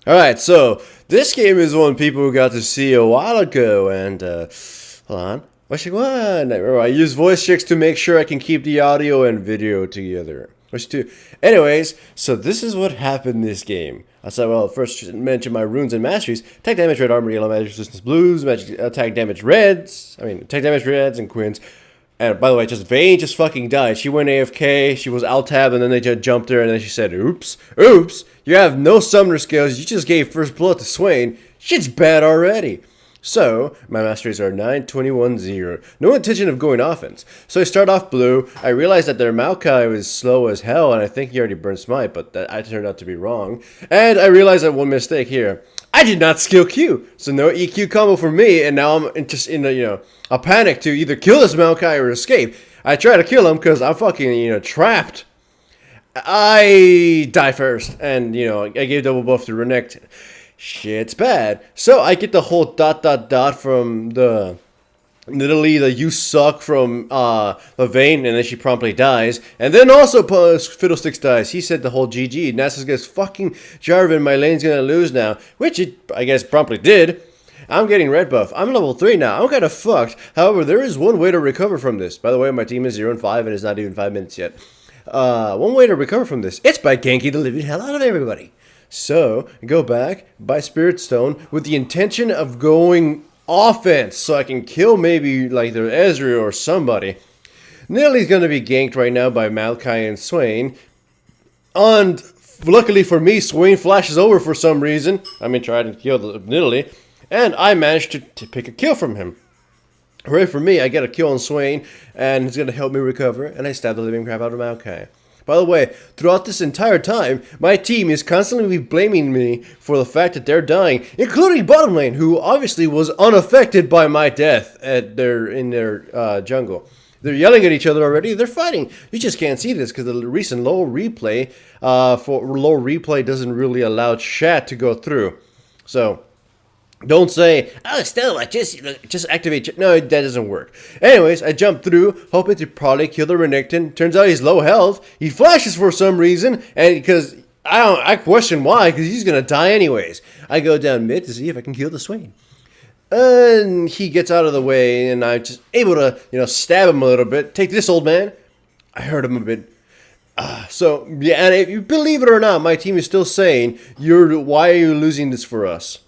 Alright, so this game is one people got to see a while ago, and hold on. Which one? I use voice checks to make sure I can keep the audio and video together. Which two? Anyways, so this is what happened in this game. I said, well, first mention my runes and masteries. Attack damage red armor, yellow magic resistance blues, magic attack damage reds. Attack damage reds and quins. And by the way, Vayne just fucking died. She went AFK, she was alt tab, and then they just jumped her, and then she said, oops, you have no summoner skills, you just gave first blood to Swain. Shit's bad already. So, my masteries are 9, 21, 0. No intention of going offense. So I start off blue. I realize that their Maokai was slow as hell, and I think he already burned Smite, but that I turned out to be wrong. And I realized that one mistake here. I did not skill Q, so no EQ combo for me, and now I'm just in a panic to either kill this Maokai or escape. I try to kill him because I'm fucking, trapped. I die first, and, I gave double buff to Renekton. Shit's bad. So I get the whole ... from the literally the you suck from Vayne, and then she promptly dies. And then also Fiddlesticks dies. He said the whole GG. Nasus gets fucking Jarvan, my lane's gonna lose now. Which it, I guess, promptly did. I'm getting red buff. I'm level 3 now. I'm kind of fucked. However, there is one way to recover from this. By the way, my team is 0 and 5 and it's not even 5 minutes yet. One way to recover from this. It's by ganking the living hell out of everybody. So, go back, buy Spirit Stone, with the intention of going offense, so I can kill maybe, like, the Ezreal or somebody. Nidalee's gonna be ganked right now by Maokai and Swain. And, luckily for me, Swain flashes over for some reason. Tried to kill Nidalee. And I managed to pick a kill from him. Hooray for me, I get a kill on Swain, and it's gonna help me recover, and I stab the living crap out of Maokai. By the way, throughout this entire time, my team is constantly blaming me for the fact that they're dying, including bottom lane, who obviously was unaffected by my death in their jungle. They're yelling at each other already. They're fighting. You just can't see this because the recent low replay doesn't really allow chat to go through. So don't say, oh, Stella, just activate. No, that doesn't work. Anyways, I jump through, hoping to probably kill the Renekton. Turns out he's low health. He flashes for some reason, and because I question why, because he's gonna die anyways. I go down mid to see if I can kill the Swain. And he gets out of the way, and I'm just able to, stab him a little bit. Take this, old man. I hurt him a bit. So, yeah, and if you believe it or not, my team is still saying, why are you losing this for us?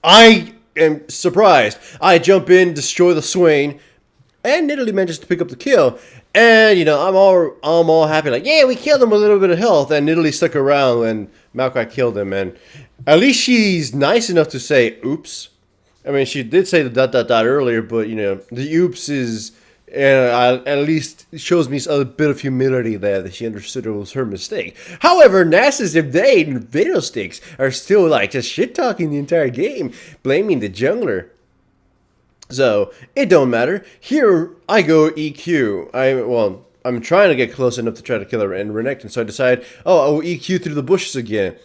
I am surprised. I jump in, destroy the Swain, and Nidalee manages to pick up the kill. And I'm all happy, like, yeah, we killed him with a little bit of health. And Nidalee stuck around when Maokai killed him. And at least she's nice enough to say, oops. She did say the ... earlier, but the oops is at least shows me a bit of humility there that she understood it was her mistake. However, Nasus and Vayne and Fiddlesticks are still just shit talking the entire game, blaming the jungler. So it don't matter. Here I go EQ. I'm trying to get close enough to try to kill her and Renekton, so I decide, I'll EQ through the bushes again.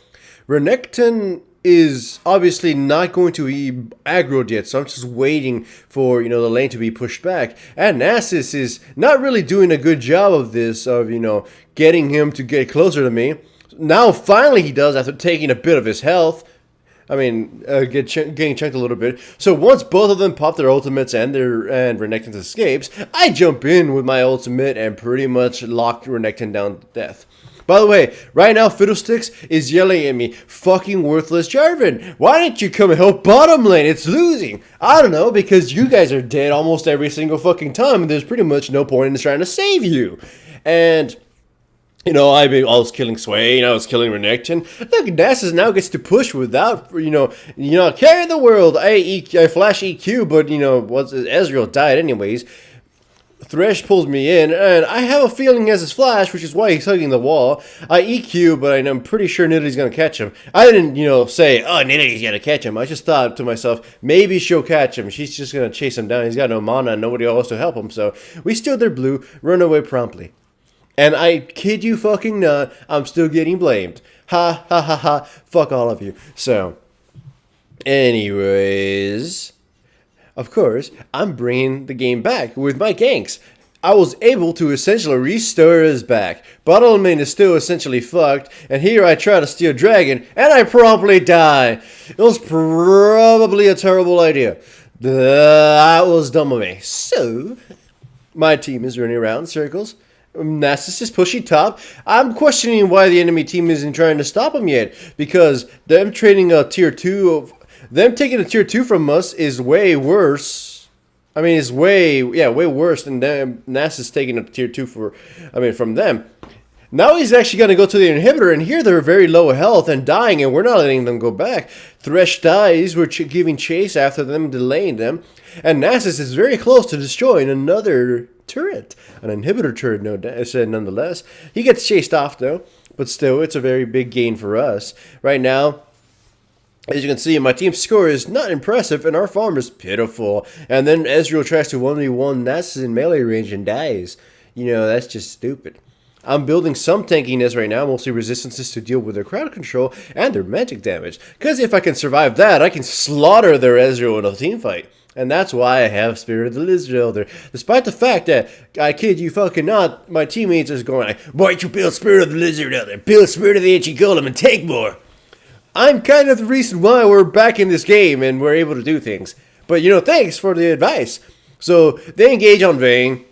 Renekton is obviously not going to be aggroed yet, so I'm just waiting for, the lane to be pushed back. And Nasus is not really doing a good job of this, of, getting him to get closer to me. Now, finally he does, after taking a bit of his health. Getting chunked a little bit. So once both of them pop their ultimates and Renekton escapes, I jump in with my ultimate and pretty much lock Renekton down to death. By the way, right now Fiddlesticks is yelling at me, fucking worthless Jarvan, why didn't you come help bottom lane? It's losing. I don't know, because you guys are dead almost every single fucking time, and there's pretty much no point in trying to save you. And I was killing Swain, I was killing Renekton. Look, Nasus now gets to push without, carry the world. I flash EQ, but, Ezreal died anyways. Thresh pulls me in, and I have a feeling he has his flash, which is why he's hugging the wall. I EQ, but I'm pretty sure Nidalee's going to catch him. I didn't, say, Nidalee's going to catch him. I just thought to myself, maybe she'll catch him. She's just going to chase him down. He's got no mana and nobody else to help him, so we steal their blue, run away promptly. And I kid you fucking not, I'm still getting blamed. Ha, ha, ha, ha, fuck all of you. So, anyways, of course, I'm bringing the game back with my ganks. I was able to essentially restore his back. Bottom lane is still essentially fucked, and here I try to steal Dragon, and I promptly die. It was probably a terrible idea. That was dumb of me. So, my team is running around in circles. Nasus is pushing top. I'm questioning why the enemy team isn't trying to stop him yet, because them trading a tier 2, them taking a tier 2 from us is way worse. I mean, it's way worse than them. Nasus taking a tier 2 from them. Now he's actually going to go to the inhibitor, and here they're very low health and dying, and we're not letting them go back. Thresh dies, we're giving chase after them, delaying them, and Nasus is very close to destroying another turret. An inhibitor turret, nonetheless. He gets chased off, though, but still, it's a very big gain for us. Right now, as you can see, my team's score is not impressive, and our farm is pitiful. And then Ezreal tries to 1v1 Nasus in melee range and dies. You know, that's just stupid. I'm building some tankiness right now, mostly resistances to deal with their crowd control and their magic damage. Because if I can survive that, I can slaughter their Ezreal in a team fight. And that's why I have Spirit of the Lizard Elder. Despite the fact that, I kid you fucking not, my teammates are going like, why don't you build Spirit of the Lizard Elder? Build Spirit of the Ancient Golem and take more. I'm kind of the reason why we're back in this game and we're able to do things. But, you know, thanks for the advice. So, they engage on Vayne,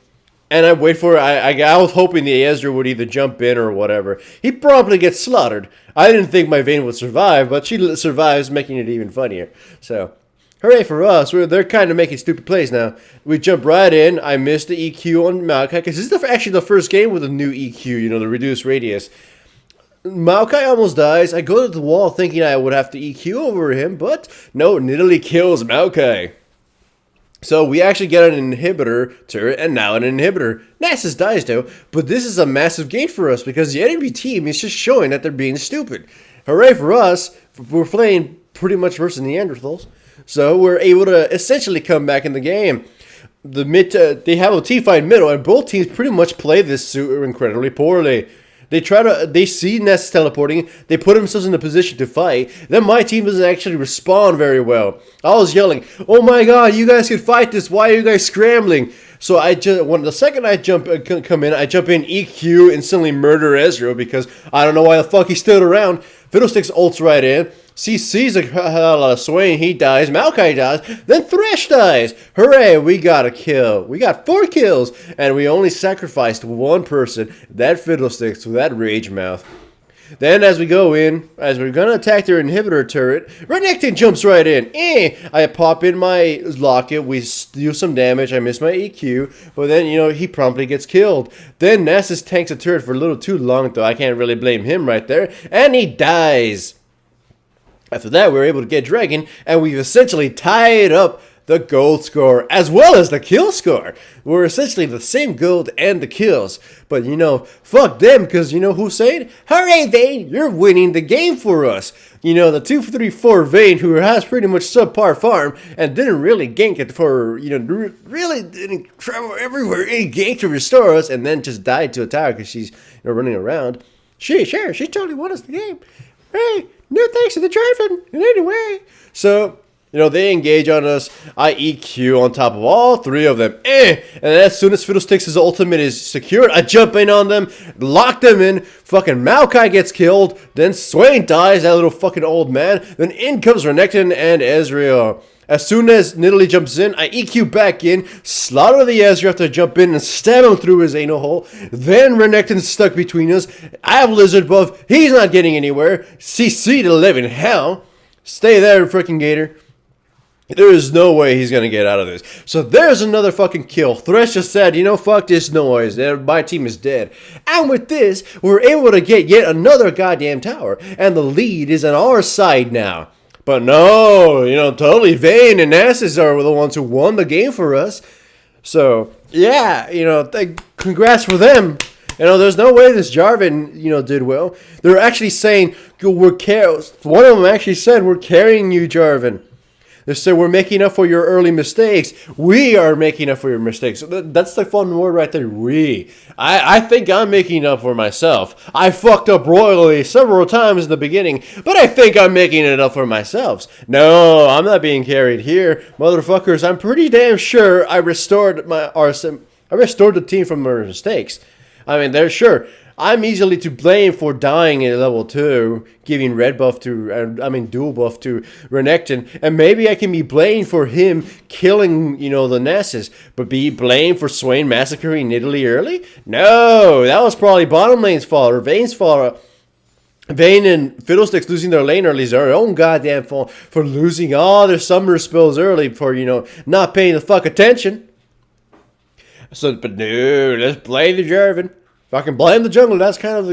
and I wait for it. I was hoping the Ezreal would either jump in or whatever. He probably gets slaughtered. I didn't think my Vayne would survive, but she survives, making it even funnier. So, hooray for us. They're kind of making stupid plays now. We jump right in. I missed the EQ on Maokai, because this is actually the first game with a new EQ, you know, the reduced radius. Maokai almost dies. I go to the wall thinking I would have to EQ over him, but no, Nidalee kills Maokai. So we actually get an inhibitor turret and now an inhibitor. Nasus dies though, but this is a massive gain for us because the enemy team is just showing that they're being stupid. Hooray for us. We're playing pretty much versus Neanderthals. So we're able to essentially come back in the game. They have a team fight middle, and both teams pretty much play this super incredibly poorly. They see Ness teleporting, they put themselves in a position to fight, then my team doesn't actually respond very well. I was yelling, oh my god, you guys can fight this, why are you guys scrambling? So the second I come in, I jump in, EQ, instantly murder Ezreal because I don't know why the fuck he stood around. Fiddlesticks ults right in. Sees a lot of Swain, he dies. Maokai dies. Then Thresh dies. Hooray, we got a kill. We got 4 kills, and we only sacrificed one person, that Fiddlesticks, with that rage mouth. Then as we go in, as we're going to attack their inhibitor turret, Renekton jumps right in. I pop in my locket, we do some damage, I miss my EQ, but then, you know, he promptly gets killed. Then Nasus tanks a turret for a little too long, though I can't really blame him right there, and he dies. After that, we were able to get Dragon, and we've essentially tied up the gold score as well as the kill score. We're essentially the same gold and the kills. But, you know, fuck them, because you know who's saying? Hooray, Vayne, you're winning the game for us. You know, the 2-3-4 Vayne, who has pretty much subpar farm and didn't really gank it for, you know, really didn't travel everywhere in gank to restore us, and then just died to a tower because she's, you know, running around. She totally won us the game. Hey, no thanks to the Jarvan in any way. So, you know, they engage on us. I EQ on top of all 3 of them. And as soon as Fiddlesticks' ultimate is secured, I jump in on them, lock them in. Fucking Maokai gets killed. Then Swain dies, that little fucking old man. Then in comes Renekton and Ezreal. As soon as Nidalee jumps in, I EQ back in, slaughter the Ezreal after I jump in and stab him through his anal hole. Then Renekton's stuck between us. I have Lizard buff. He's not getting anywhere. CC to live in hell. Stay there, freaking Gator. There is no way he's going to get out of this. So there's another fucking kill. Thresh just said, you know, fuck this noise. My team is dead. And with this, we're able to get yet another goddamn tower. And the lead is on our side now. But no, you know, totally Vayne and Nasus are the ones who won the game for us. So, yeah, you know, congrats for them. You know, there's no way this Jarvan, you know, did well. They're actually saying, one of them actually said, we're carrying you, Jarvan. They said, we're making up for your early mistakes. We are making up for your mistakes. So that's the fun word right there, we. I think I'm making up for myself. I fucked up royally several times in the beginning, but I think I'm making it up for myself. No, I'm not being carried here. Motherfuckers, I'm pretty damn sure I restored I restored the team from their mistakes. I mean, they're sure. I'm easily to blame for dying at level 2, giving red buff to, dual buff to Renekton, and maybe I can be blamed for him killing, the Nessus, but be blamed for Swain massacring Nidalee early? No, that was probably bottom lane's fault, or Vayne's fault. Vayne and Fiddlesticks losing their lane early is their own goddamn fault for losing all their summer spells early for, not paying the fuck attention. So, but no, let's blame the Jarvan. Fucking blame the jungler. That's kind of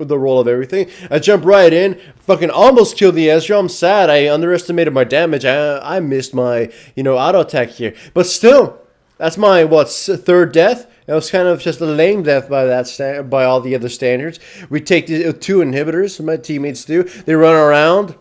the role of everything. I jump right in. Fucking almost killed the Ezreal. I'm sad. I underestimated my damage. I missed my auto attack here. But still, that's my third death. It was kind of just a lame death by all the other standards. We take the 2 inhibitors. My teammates do. They run around.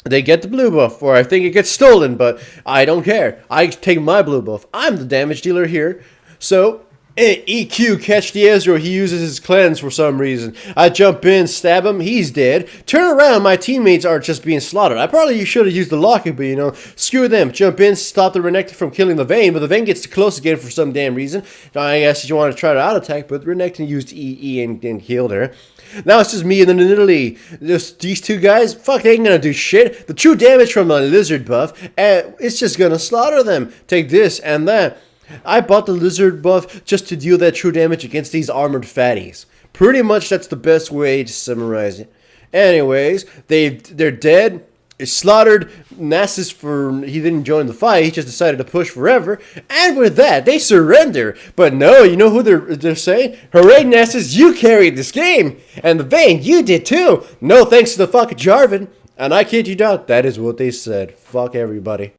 They get the blue buff, or I think it gets stolen, but I don't care. I take my blue buff. I'm the damage dealer here. So, EQ, catch the Ezreal. He uses his cleanse for some reason. I jump in, stab him. He's dead. Turn around. My teammates are just being slaughtered. I probably should have used the locket, but, screw them. Jump in, stop the Renekton from killing the Vayne, but the Vayne gets too close again for some damn reason. I guess you want to try to out-attack, but Renekton used EE and killed her. Now it's just me and the Nidalee. Just these two guys, fuck, they ain't gonna do shit. The true damage from the lizard buff, it's just gonna slaughter them. Take this and that. I bought the lizard buff just to deal that true damage against these armored fatties. Pretty much that's the best way to summarize it. Anyways, they're dead. It's slaughtered. Nasus he didn't join the fight. He just decided to push forever. And with that, they surrender. But no, you know who they're saying? Hooray, Nasus, you carried this game. And the Vayne, you did too. No thanks to the fucking Jarvan. And I kid you not, that is what they said. Fuck everybody.